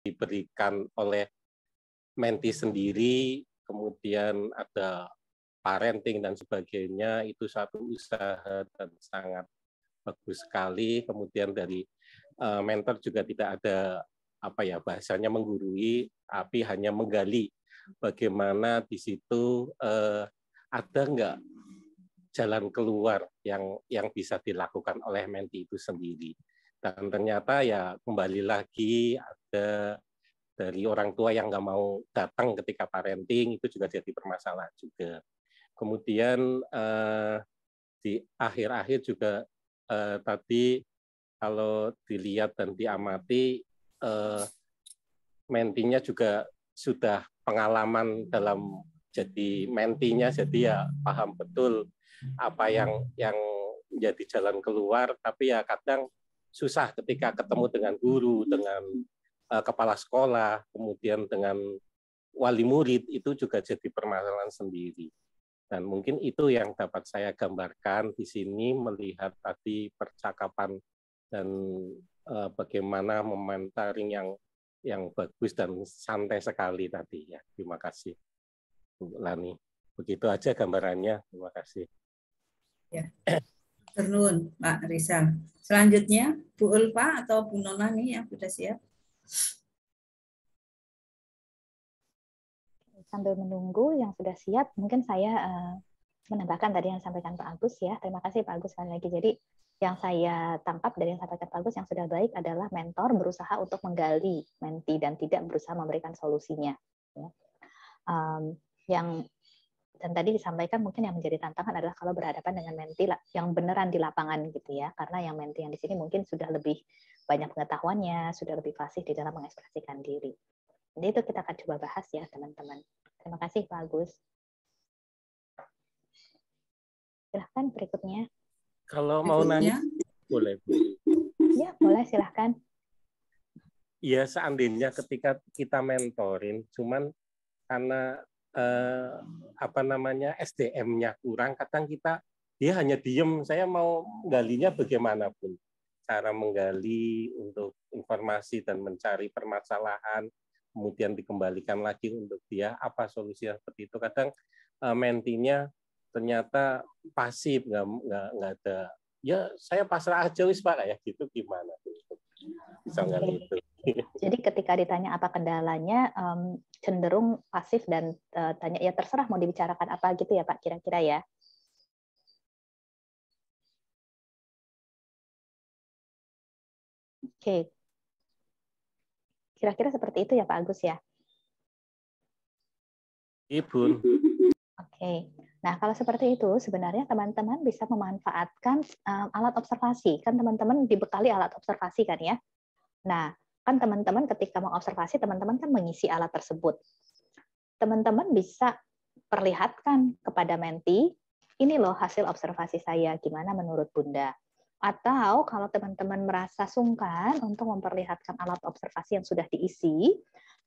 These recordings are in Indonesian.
diberikan oleh menti sendiri, kemudian ada parenting dan sebagainya, itu satu usaha dan sangat bagus sekali. Kemudian dari mentor juga tidak ada bahasanya menggurui, tapi hanya menggali bagaimana di situ ada nggak jalan keluar yang bisa dilakukan oleh menti itu sendiri. Dan ternyata ya kembali lagi ada dari orang tua yang nggak mau datang ketika parenting, itu juga jadi permasalahan juga. Kemudian di akhir-akhir juga tadi kalau dilihat dan diamati, mentinya juga sudah pengalaman dalam jadi mentinya, jadi ya paham betul apa yang menjadi jalan keluar, tapi ya kadang susah ketika ketemu dengan guru, dengan kepala sekolah, kemudian dengan wali murid, itu juga jadi permasalahan sendiri. Dan mungkin itu yang dapat saya gambarkan di sini, melihat tadi percakapan dan bagaimana mentoring yang bagus dan santai sekali tadi ya. Terima kasih Bu Lani. Begitu aja gambarannya. Terima kasih. Ya. Ternuhun Pak Rizal. Selanjutnya Bu Ulfa atau Bu Nona nih yang sudah siap. Sambil menunggu yang sudah siap, mungkin saya menambahkan tadi yang disampaikan Pak Agus ya. Terima kasih Pak Agus sekali lagi. Jadi yang saya tangkap dari yang disampaikan Pak Agus yang sudah baik adalah mentor berusaha untuk menggali menti dan tidak berusaha memberikan solusinya. Ya. Dan tadi disampaikan mungkin yang menjadi tantangan adalah kalau berhadapan dengan menti yang beneran di lapangan gitu ya. Karena yang menti yang di sini mungkin sudah lebih banyak pengetahuannya, sudah lebih fasih di dalam mengekspresikan diri. Jadi itu kita akan coba bahas ya teman-teman. Terima kasih Pak Agus. Silahkan berikutnya. Kalau mau nanya, boleh Bu. Ya, boleh silahkan. Ya, seandainya ketika kita mentorin, cuman karena SDM-nya kurang, kadang dia hanya diem, saya mau menggalinya bagaimanapun. Cara menggali untuk informasi dan mencari permasalahan, kemudian dikembalikan lagi untuk dia, apa solusinya seperti itu. Kadang mentinya ternyata pasif, nggak ada. Ya, saya pasrah aja wis Pak, ya gitu gimana? Bisa nggak gitu? Jadi ketika ditanya apa kendalanya, cenderung pasif dan tanya ya terserah mau dibicarakan apa gitu ya Pak, kira-kira ya. Oke. Kira-kira seperti itu ya Pak Agus ya? Ibu. Oke. Nah, kalau seperti itu sebenarnya teman-teman bisa memanfaatkan alat observasi. Kan teman-teman dibekali alat observasi kan ya? Nah, kan teman-teman ketika mengobservasi, teman-teman kan mengisi alat tersebut. Teman-teman bisa perlihatkan kepada menti, ini loh hasil observasi saya, gimana menurut Bunda? Atau kalau teman-teman merasa sungkan untuk memperlihatkan alat observasi yang sudah diisi,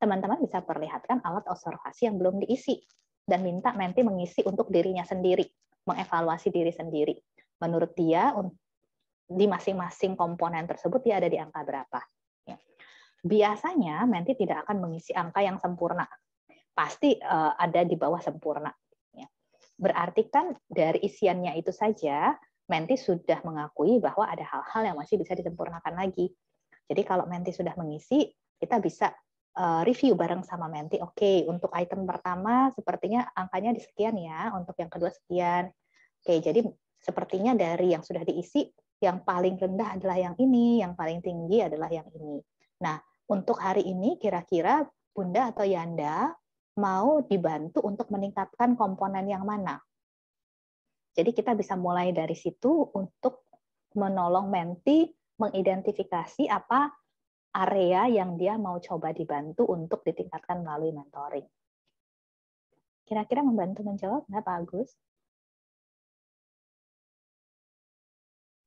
teman-teman bisa perlihatkan alat observasi yang belum diisi, dan minta menti mengisi untuk dirinya sendiri, mengevaluasi diri sendiri. Menurut dia, di masing-masing komponen tersebut dia ada di angka berapa. Biasanya menti tidak akan mengisi angka yang sempurna, pasti ada di bawah sempurna. Berarti kan dari isiannya itu saja menti sudah mengakui bahwa ada hal-hal yang masih bisa disempurnakan lagi. Jadi kalau menti sudah mengisi, kita bisa review bareng sama menti. Oke, untuk item pertama sepertinya angkanya di sekian ya, untuk yang kedua sekian. Oke, jadi sepertinya dari yang sudah diisi, yang paling rendah adalah yang ini, yang paling tinggi adalah yang ini. Nah, untuk hari ini kira-kira Bunda atau Yanda mau dibantu untuk meningkatkan komponen yang mana? Jadi kita bisa mulai dari situ untuk menolong menti mengidentifikasi apa area yang dia mau coba dibantu untuk ditingkatkan melalui mentoring. Kira-kira membantu menjawab nggak Pak Agus?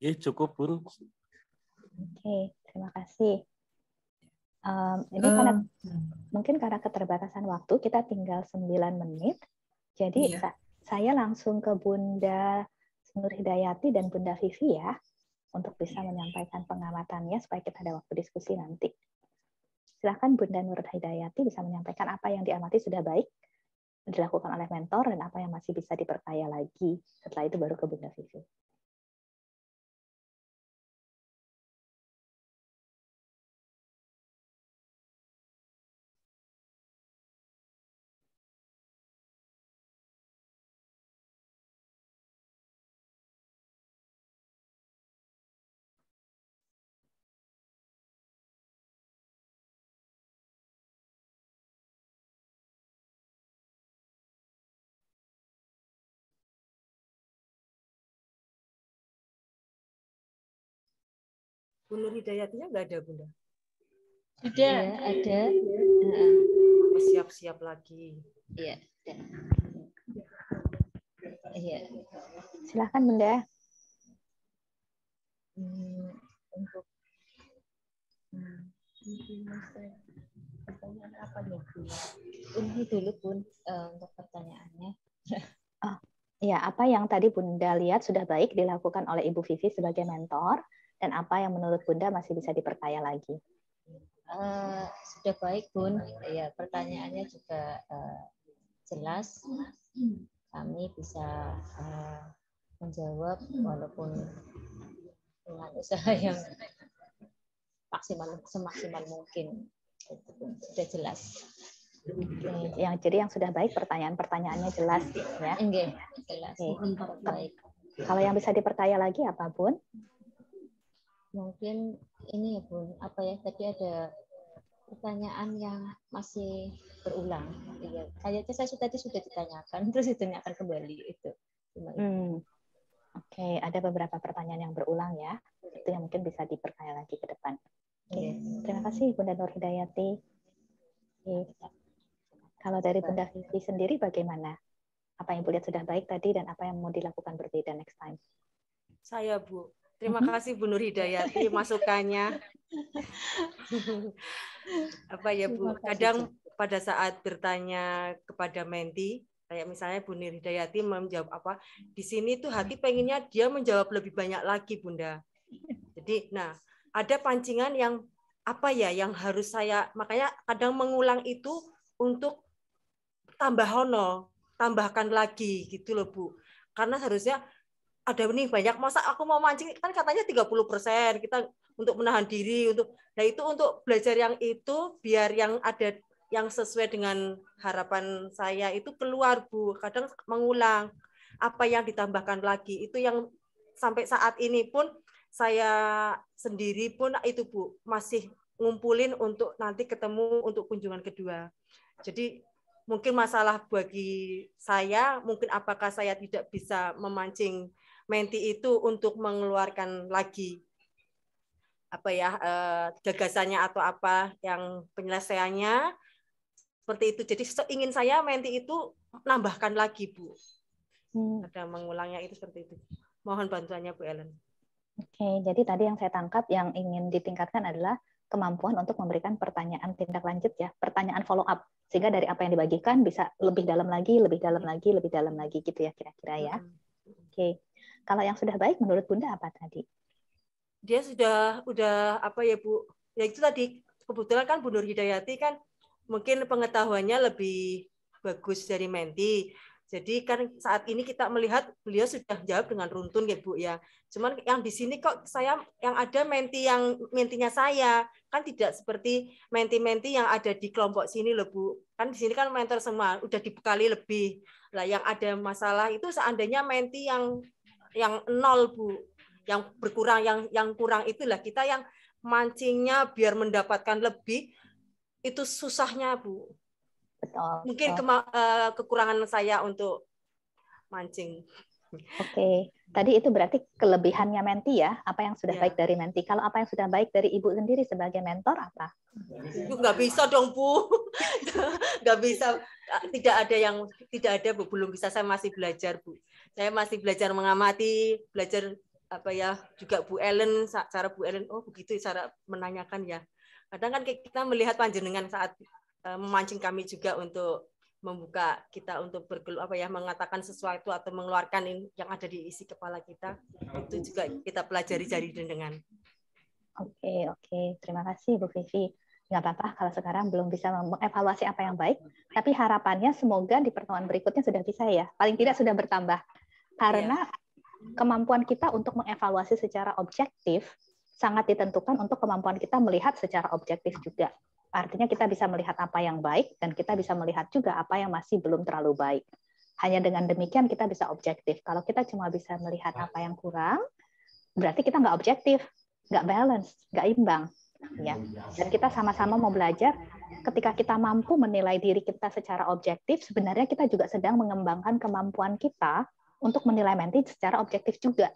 Ya, cukup Bun. Oke, terima kasih. Ini karena mungkin karena keterbatasan waktu, kita tinggal 9 menit. Jadi saya langsung ke Bunda Nur Hidayati dan Bunda Vivi ya, untuk bisa menyampaikan pengamatannya supaya kita ada waktu diskusi nanti. Silakan Bunda Nur Hidayati bisa menyampaikan apa yang diamati sudah baik dilakukan oleh mentor dan apa yang masih bisa diperkaya lagi. Setelah itu baru ke Bunda Vivi. Bu Nur Hidayatinya nggak ada, Bunda? Sudah ada. Siap-siap lagi. Iya. Iya. Silakan Bunda. Untuk pertanyaan apa nih, Bu? Ini dulu, Bun, untuk pertanyaannya. Oh, ya, apa yang tadi Bunda lihat sudah baik dilakukan oleh Ibu Vivi sebagai mentor, dan apa yang menurut Bunda masih bisa diperkaya lagi? Sudah baik, Bun. Ya, pertanyaannya juga jelas. Kami bisa menjawab walaupun dengan usaha yang semaksimal mungkin. Sudah jelas. Jadi yang sudah baik pertanyaan-pertanyaannya jelas ya. Enggak, jelas. Baik. Kalau yang bisa diperkaya lagi apa, Bun? Mungkin ini ya, Bun, apa ya, tadi ada pertanyaan yang masih berulang. Iya, kayaknya saya tadi sudah ditanyakan, terus ditanyakan kembali itu. Oke, ada beberapa pertanyaan yang berulang ya. Itu yang mungkin bisa diperkaya lagi ke depan. Oke. Terima kasih Bunda Nur Hidayati. Kalau dari Bunda Vivi sendiri bagaimana? Apa yang Ibu lihat sudah baik tadi dan apa yang mau dilakukan berbeda next time? Saya, Bu. Terima kasih Bu Nur Hidayati masukannya. Apa ya, Bu? Kadang pada saat bertanya kepada menti, kayak misalnya Bu Nur Hidayati menjawab apa, di sini tuh hati pengennya dia menjawab lebih banyak lagi, Bunda. Jadi, nah, ada pancingan yang apa ya, yang harus saya, makanya kadang mengulang itu untuk tambahkan lagi gitu loh, Bu. Karena harusnya ada nih banyak, masa aku mau mancing kan katanya 30% kita untuk menahan diri, untuk nah itu untuk belajar yang itu biar yang ada yang sesuai dengan harapan saya itu keluar, Bu. Kadang mengulang apa yang ditambahkan lagi itu yang sampai saat ini pun saya sendiri pun itu, Bu, masih ngumpulin untuk nanti ketemu untuk kunjungan kedua. Jadi mungkin masalah bagi saya, mungkin apakah saya tidak bisa memancing menti itu untuk mengeluarkan lagi apa ya gagasannya atau apa yang penyelesaiannya seperti itu. Jadi ingin saya menti itu nambahkan lagi, Bu. Ada mengulangnya itu seperti itu. Mohon bantuannya Bu Ellen. Oke, jadi tadi yang saya tangkap yang ingin ditingkatkan adalah kemampuan untuk memberikan pertanyaan tindak lanjut ya, pertanyaan follow up, sehingga dari apa yang dibagikan bisa lebih dalam lagi, lebih dalam lagi, lebih dalam lagi gitu ya kira-kira ya. Oke. Kalau yang sudah baik menurut Bunda apa tadi? Dia udah apa ya, Bu? Ya itu tadi kebetulan kan Bu Nur Hidayati kan mungkin pengetahuannya lebih bagus dari menti. Jadi kan saat ini kita melihat beliau sudah jawab dengan runtun ya, Bu ya. Cuman yang di sini kok saya yang ada mentinya saya kan tidak seperti menti-menti yang ada di kelompok sini loh, Bu. Kan di sini kan mentor semua, udah dibekali lebih. Lah yang ada masalah itu seandainya menti yang nol, Bu. Yang berkurang, yang kurang itulah kita yang mancingnya biar mendapatkan lebih itu susahnya, Bu. Betul. Mungkin kekurangan saya untuk mancing. Oke, tadi itu berarti kelebihannya menti ya, apa yang sudah baik dari menti. Kalau apa yang sudah baik dari Ibu sendiri sebagai mentor apa? Nggak bisa dong, Bu. Nggak bisa. Tidak ada, Bu. Belum bisa, saya masih belajar, Bu. Saya masih belajar mengamati, belajar apa ya, juga Bu Ellen, cara Bu Ellen, oh begitu cara menanyakan ya. Kadang kan kita melihat panjenengan saat memancing kami juga untuk membuka kita untuk mengatakan sesuatu atau mengeluarkan yang ada di isi kepala kita, itu juga kita pelajari dari jenengan. Oke, terima kasih Bu Vivi. nggak apa-apa kalau sekarang belum bisa mengevaluasi apa yang baik, tapi harapannya semoga di pertemuan berikutnya sudah bisa ya, paling tidak sudah bertambah. Karena kemampuan kita untuk mengevaluasi secara objektif sangat ditentukan untuk kemampuan kita melihat secara objektif juga. Artinya kita bisa melihat apa yang baik dan kita bisa melihat juga apa yang masih belum terlalu baik. Hanya dengan demikian kita bisa objektif. Kalau kita cuma bisa melihat apa yang kurang, berarti kita nggak objektif, nggak balance, nggak imbang. Ya. Dan kita sama-sama mau belajar, ketika kita mampu menilai diri kita secara objektif, sebenarnya kita juga sedang mengembangkan kemampuan kita untuk menilai menti secara objektif juga.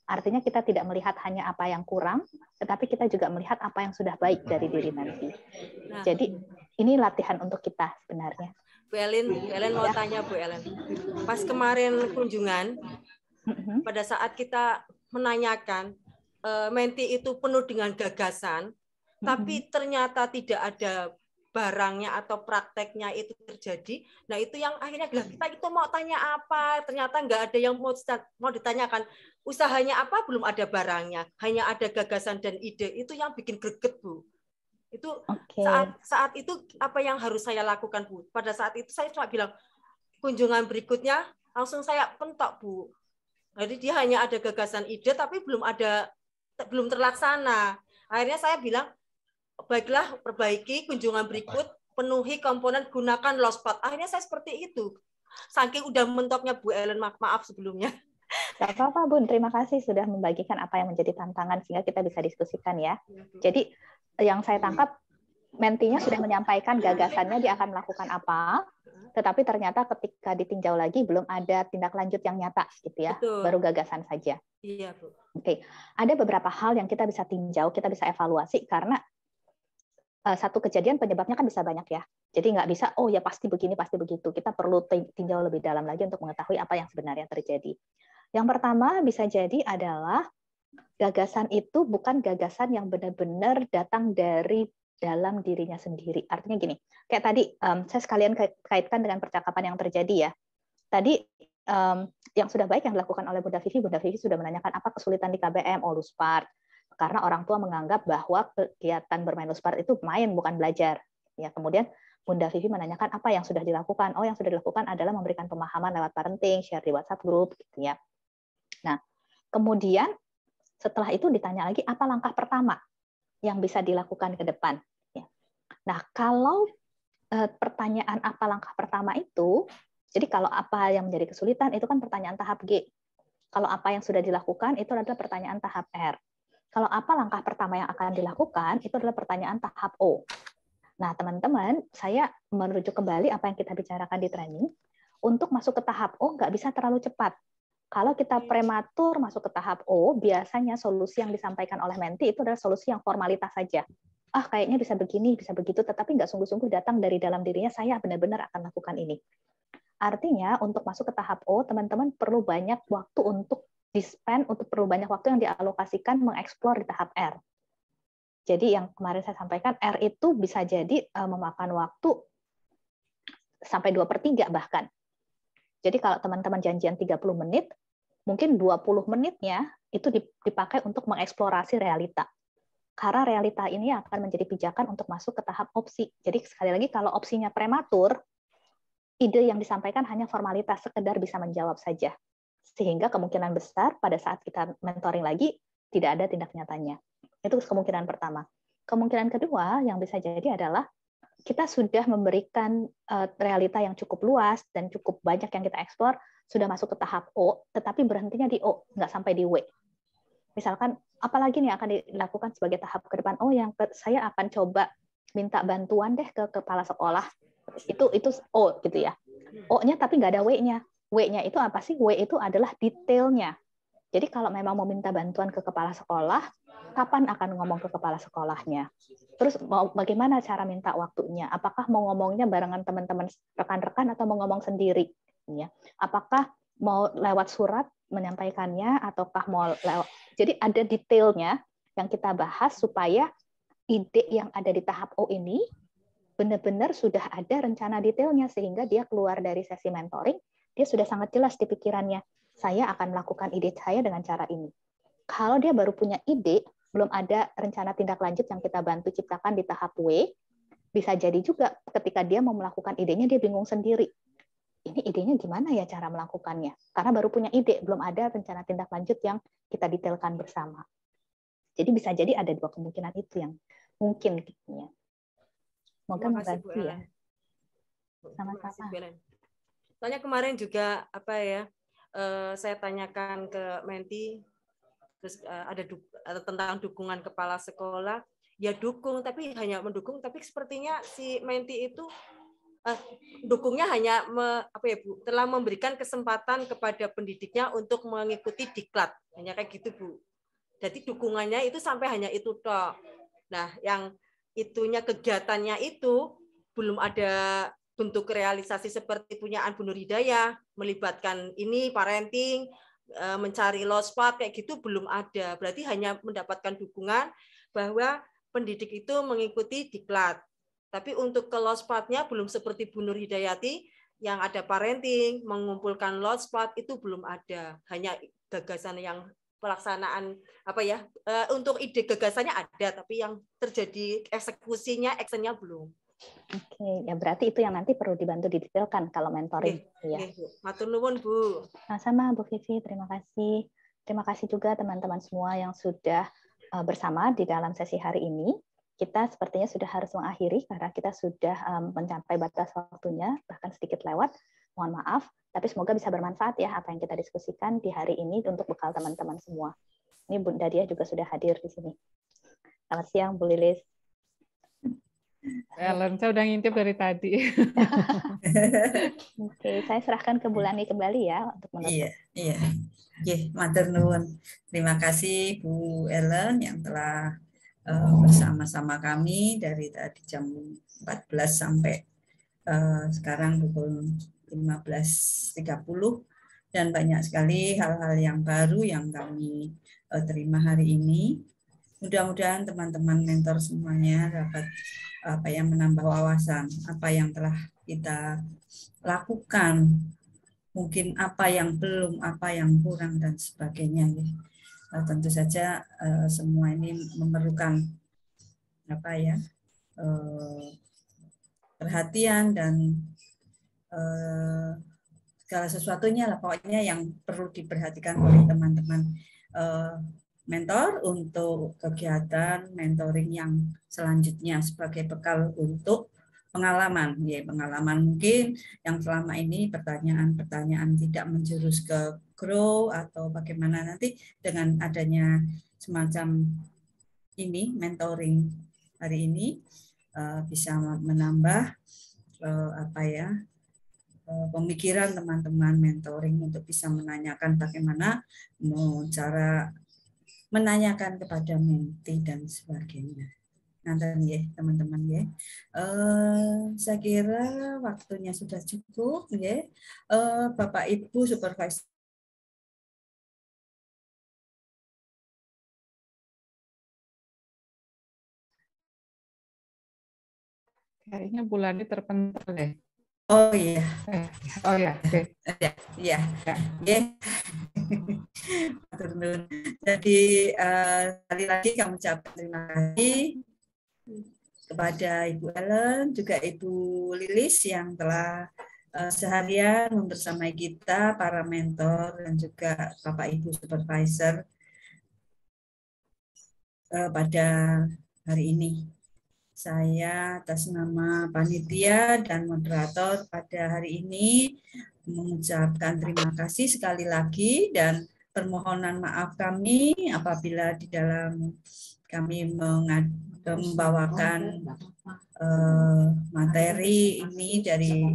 Artinya kita tidak melihat hanya apa yang kurang, tetapi kita juga melihat apa yang sudah baik dari diri menti. Jadi ini latihan untuk kita sebenarnya. Bu Ellen mau tanya Bu Ellen. Pas kemarin kunjungan, pada saat kita menanyakan, menti itu penuh dengan gagasan, tapi ternyata tidak ada barangnya atau prakteknya itu terjadi. Nah itu yang akhirnya kita itu mau tanya apa, ternyata nggak ada yang mau ditanyakan. Usahanya apa, belum ada barangnya, hanya ada gagasan dan ide. Itu yang bikin greget, Bu. Itu saat itu apa yang harus saya lakukan, Bu? Pada saat itu saya cuma bilang, kunjungan berikutnya langsung saya pentok, Bu. Jadi dia hanya ada gagasan ide tapi belum terlaksana. Akhirnya saya bilang, baiklah, perbaiki kunjungan berikut, penuhi komponen, gunakan low spot. Akhirnya saya seperti itu. Saking udah mentoknya Bu Ellen, maaf sebelumnya. Gak apa-apa, Bun. Terima kasih sudah membagikan apa yang menjadi tantangan sehingga kita bisa diskusikan ya. Jadi yang saya tangkap, mentinya sudah menyampaikan gagasannya dia akan melakukan apa, tetapi ternyata ketika ditinjau lagi belum ada tindak lanjut yang nyata gitu ya. Betul. Baru gagasan saja. Iya, Bu. Oke. Ada beberapa hal yang kita bisa tinjau, kita bisa evaluasi karena satu kejadian penyebabnya kan bisa banyak ya. Jadi nggak bisa, oh ya pasti begini, pasti begitu. Kita perlu tinjau lebih dalam lagi untuk mengetahui apa yang sebenarnya terjadi. Yang pertama bisa jadi adalah gagasan itu bukan gagasan yang benar-benar datang dari dalam dirinya sendiri. Artinya gini, kayak tadi saya sekalian kaitkan dengan percakapan yang terjadi ya. Tadi yang sudah baik yang dilakukan oleh Bunda Vivi sudah menanyakan apa kesulitan di KBM, Luspart. Karena orang tua menganggap bahwa kegiatan bermain Luspart itu main bukan belajar. Ya, kemudian Bunda Vivi menanyakan apa yang sudah dilakukan. Oh, yang sudah dilakukan adalah memberikan pemahaman lewat parenting, share di WhatsApp group gitu ya. Nah, kemudian setelah itu ditanya lagi apa langkah pertama yang bisa dilakukan ke depan. Ya. Nah, kalau pertanyaan apa langkah pertama itu, jadi kalau apa yang menjadi kesulitan itu kan pertanyaan tahap G. Kalau apa yang sudah dilakukan itu adalah pertanyaan tahap R. Kalau apa langkah pertama yang akan dilakukan itu adalah pertanyaan tahap O. Nah, teman-teman, saya merujuk kembali apa yang kita bicarakan di training. Untuk masuk ke tahap O nggak bisa terlalu cepat. Kalau kita prematur masuk ke tahap O, biasanya solusi yang disampaikan oleh menti itu adalah solusi yang formalitas saja. Kayaknya bisa begini, bisa begitu, tetapi nggak sungguh-sungguh datang dari dalam dirinya, saya benar-benar akan lakukan ini. Artinya, untuk masuk ke tahap O, teman-teman perlu banyak waktu untuk perlu banyak waktu yang dialokasikan mengeksplor di tahap R. Jadi yang kemarin saya sampaikan, R itu bisa jadi memakan waktu sampai 2/3 bahkan. Jadi kalau teman-teman janjian 30 menit, mungkin 20 menitnya itu dipakai untuk mengeksplorasi realita. Karena realita ini akan menjadi pijakan untuk masuk ke tahap opsi. Jadi sekali lagi kalau opsinya prematur, ide yang disampaikan hanya formalitas, sekedar bisa menjawab saja. Sehingga kemungkinan besar pada saat kita mentoring lagi, tidak ada tindak nyatanya. Itu kemungkinan pertama. Kemungkinan kedua yang bisa jadi adalah kita sudah memberikan realita yang cukup luas dan cukup banyak yang kita eksplor, sudah masuk ke tahap O, tetapi berhentinya di O, nggak sampai di W. Misalkan, apalagi nih akan dilakukan sebagai tahap ke depan? Saya akan coba minta bantuan deh ke kepala sekolah. Itu O gitu ya. O-nya tapi nggak ada W-nya. W-nya itu apa sih? W itu adalah detailnya. Jadi kalau memang mau minta bantuan ke kepala sekolah, kapan akan ngomong ke kepala sekolahnya? Terus bagaimana cara minta waktunya? Apakah mau ngomongnya barengan teman-teman rekan-rekan atau mau ngomong sendiri? Ya. Apakah mau lewat surat menyampaikannya ataukah mau lewat? Jadi ada detailnya yang kita bahas supaya ide yang ada di tahap O ini benar-benar sudah ada rencana detailnya sehingga dia keluar dari sesi mentoring, dia sudah sangat jelas di pikirannya, saya akan melakukan ide saya dengan cara ini. Kalau dia baru punya ide, belum ada rencana tindak lanjut yang kita bantu ciptakan di tahap W. Bisa jadi juga ketika dia mau melakukan idenya, dia bingung sendiri. Ini idenya gimana ya cara melakukannya? Karena baru punya ide, belum ada rencana tindak lanjut yang kita detailkan bersama. Jadi bisa jadi ada dua kemungkinan itu yang mungkin. Semoga membantu ya. Sama-sama. Soalnya kemarin juga saya tanyakan ke Menti, terus ada tentang dukungan kepala sekolah. Ya dukung, tapi hanya mendukung, tapi sepertinya si Menti itu dukungnya hanya telah memberikan kesempatan kepada pendidiknya untuk mengikuti diklat, hanya kayak gitu Bu. Jadi dukungannya itu sampai hanya itu toh. Nah, yang itunya kegiatannya itu belum ada bentuk realisasi seperti punyaan Bu Nur Hidayah, melibatkan ini parenting, mencari lost spot kayak gitu belum ada. Berarti hanya mendapatkan dukungan bahwa pendidik itu mengikuti diklat. Tapi untuk ke lost spot-nya belum seperti Bu Nur Hidayati yang ada parenting, mengumpulkan lost spot itu belum ada. Hanya gagasan yang pelaksanaan untuk ide gagasannya ada, tapi yang terjadi eksekusinya, actionnya belum. Oke, ya berarti itu yang nanti perlu dibantu didetailkan kalau mentoring. Ya. Matur nuwun Bu. Sama-sama Bu Vivi, terima kasih. Terima kasih juga teman-teman semua yang sudah bersama di dalam sesi hari ini. Kita sepertinya sudah harus mengakhiri karena kita sudah mencapai batas waktunya, bahkan sedikit lewat. Mohon maaf, tapi semoga bisa bermanfaat ya apa yang kita diskusikan di hari ini untuk bekal teman-teman semua. Ini Bunda Diah juga sudah hadir di sini. Selamat siang Bu Lilis. Ellen, saya udah ngintip dari tadi. Oke, saya serahkan ke Bu Lani kembali ya untuk menutup. Iya. Oke, matur nuwun. Terima kasih Bu Ellen yang telah bersama-sama kami dari tadi jam 14 sampai sekarang pukul 15.30 dan banyak sekali hal-hal yang baru yang kami terima hari ini. Mudah-mudahan teman-teman mentor semuanya dapat menambah wawasan apa yang telah kita lakukan, mungkin apa yang belum, apa yang kurang dan sebagainya. Tentu saja semua ini memerlukan perhatian dan segala sesuatunya lah pokoknya yang perlu diperhatikan oleh teman-teman mentor untuk kegiatan mentoring yang selanjutnya sebagai bekal untuk pengalaman. Pengalaman mungkin yang selama ini pertanyaan-pertanyaan tidak menjurus ke grow atau bagaimana nanti dengan adanya semacam ini mentoring hari ini bisa menambah pemikiran teman-teman mentoring untuk bisa menanyakan bagaimana cara menanyakan kepada menti dan sebagainya. Nanti ya teman-teman ya. Saya kira waktunya sudah cukup ya. Bapak Ibu supervisor. Kayaknya bulannya terpental ya. Oh iya. Oh ya. Oke. Ya. Jadi sekali lagi kami ucapkan terima kasih kepada Ibu Ellen, juga Ibu Lilis yang telah seharian membersamai kita, para mentor dan juga Bapak Ibu supervisor pada hari ini. Saya atas nama panitia dan moderator pada hari ini mengucapkan terima kasih sekali lagi dan permohonan maaf kami apabila di dalam kami membawakan materi ini dari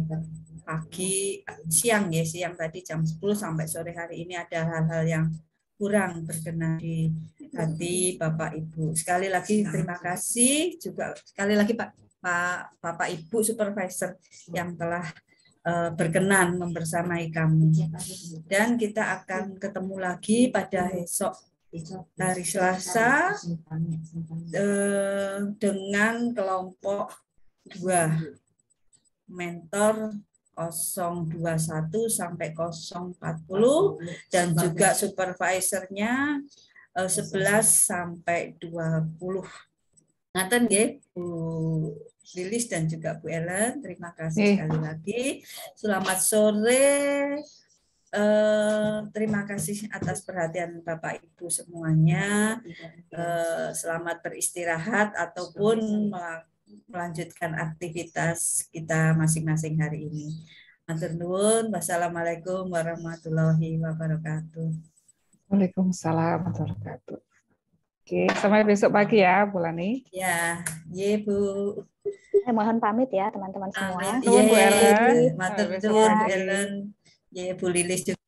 siang tadi jam 10 sampai sore hari ini ada hal-hal yang kurang berkenan di hati Bapak Ibu. Sekali lagi terima kasih juga sekali lagi Bapak Ibu supervisor yang telah berkenan membersamai kami. Dan kita akan ketemu lagi pada esok hari Selasa dengan kelompok 2 mentor 021 sampai 040 dan juga supervisornya 11 sampai 20. Ngaten nggih Bu Lilis dan juga Bu Ellen, terima kasih sekali lagi. Selamat sore. Terima kasih atas perhatian Bapak Ibu semuanya. Selamat beristirahat ataupun melanjutkan aktivitas kita masing-masing hari ini. Matur nuwun. Wassalamualaikum warahmatullahi wabarakatuh. Waalaikumsalam warahmatullahi wabarakatuh. Oke, sampai besok pagi ya, Bu Lani. Ya, ye Bu. Mohon pamit ya teman-teman semua. Amin. Nuwun, Bu Ellen. Matur Sampai besok nuwun Bu pagi. Ellen. Ye Bu Lilis juga.